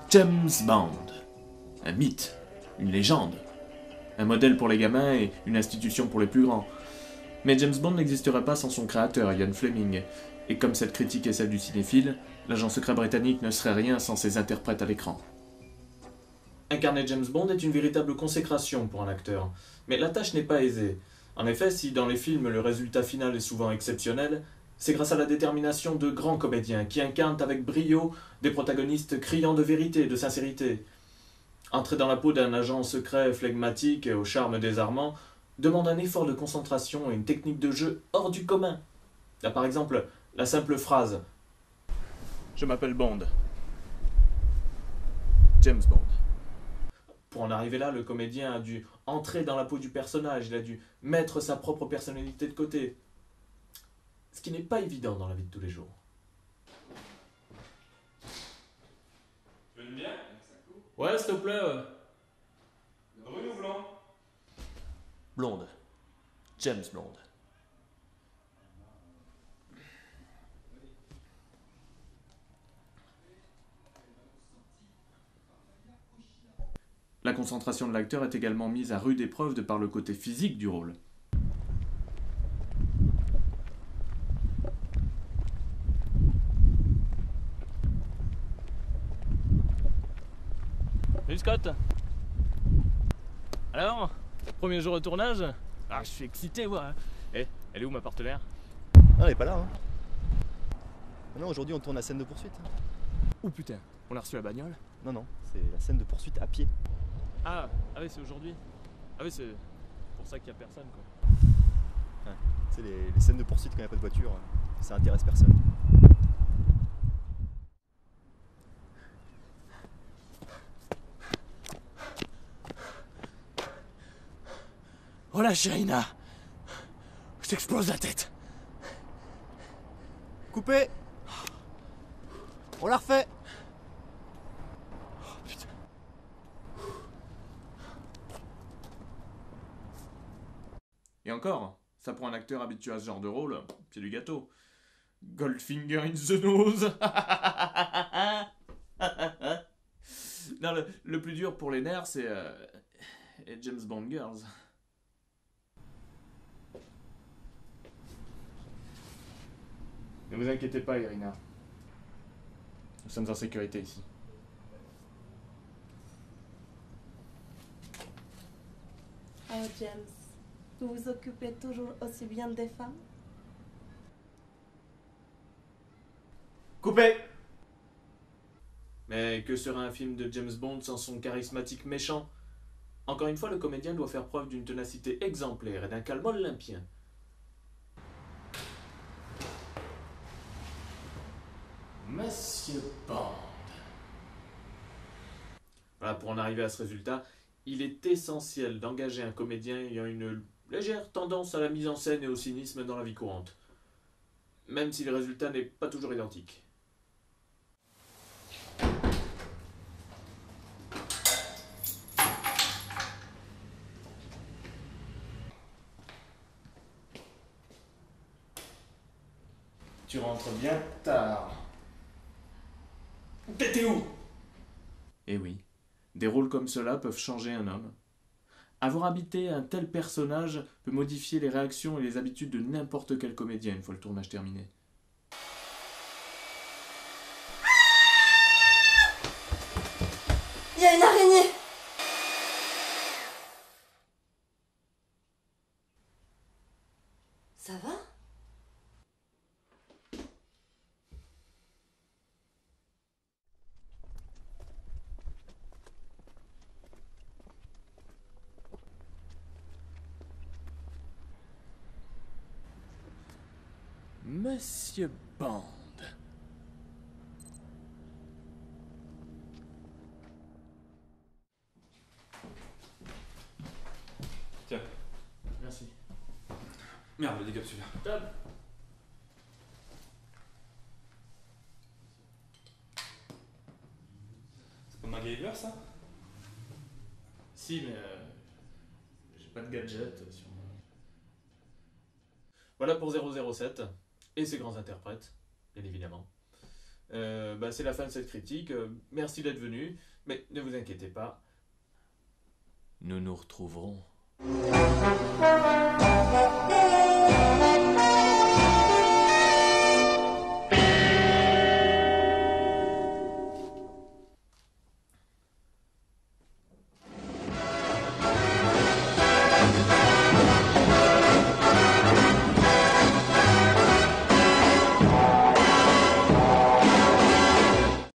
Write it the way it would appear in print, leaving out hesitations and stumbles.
James Bond. Un mythe, une légende, un modèle pour les gamins et une institution pour les plus grands. Mais James Bond n'existerait pas sans son créateur, Ian Fleming. Et comme cette critique est celle du cinéphile, l'agent secret britannique ne serait rien sans ses interprètes à l'écran. Incarner James Bond est une véritable consécration pour un acteur, mais la tâche n'est pas aisée. En effet, si dans les films le résultat final est souvent exceptionnel, c'est grâce à la détermination de grands comédiens qui incarnent avec brio des protagonistes criants de vérité et de sincérité. Entrer dans la peau d'un agent secret flegmatique et au charme désarmant demande un effort de concentration et une technique de jeu hors du commun. Là, par exemple, la simple phrase « Je m'appelle Bond ». James Bond. Pour en arriver là, le comédien a dû entrer dans la peau du personnage, il a dû mettre sa propre personnalité de côté. Ce qui n'est pas évident dans la vie de tous les jours. Tu veux une bière? Ouais, s'il te plaît. Brune ou blanc? Blonde. James Blonde. La concentration de l'acteur est également mise à rude épreuve de par le côté physique du rôle. Salut Scott. Alors, premier jour au tournage? Ah, je suis excité, moi. Eh, elle est où ma partenaire? Ah, elle est pas là, hein. Ah non, aujourd'hui on tourne la scène de poursuite. Oh putain, on a reçu la bagnole? Non, non, c'est la scène de poursuite à pied. Ah oui, c'est aujourd'hui. Ah oui, c'est pour ça qu'il y a personne, quoi. Ouais. Tu sais, les scènes de poursuite quand il n'y a pas de voiture, ça intéresse personne. Oh la Chérina! Je t'explose la tête! Coupé. On la refait. Oh putain. Et encore, ça pour un acteur habitué à ce genre de rôle, c'est du gâteau. Goldfinger in the nose. Non, le plus dur pour les nerfs, c'est James Bond Girls. Ne vous inquiétez pas, Irina. Nous sommes en sécurité ici. Oh James, vous vous occupez toujours aussi bien des femmes? Coupé! Mais que serait un film de James Bond sans son charismatique méchant? Encore une fois, le comédien doit faire preuve d'une ténacité exemplaire et d'un calme olympien. Monsieur Bond. Voilà, pour en arriver à ce résultat, il est essentiel d'engager un comédien ayant une légère tendance à la mise en scène et au cynisme dans la vie courante. Même si le résultat n'est pas toujours identique. Tu rentres bien tard. T'étais où? Eh oui, des rôles comme cela peuvent changer un homme. Avoir habité un tel personnage peut modifier les réactions et les habitudes de n'importe quel comédien une fois le tournage terminé. Il y a une araignée! Ça va? Monsieur Bond. Tiens. Merci. Merde, le décapsuleur. Top. C'est pas MacGyver ça? Si, mais j'ai pas de gadget sur moi. Voilà pour 007 et ses grands interprètes, bien évidemment. C'est la fin de cette critique. Merci d'être venu, mais ne vous inquiétez pas. Nous nous retrouverons.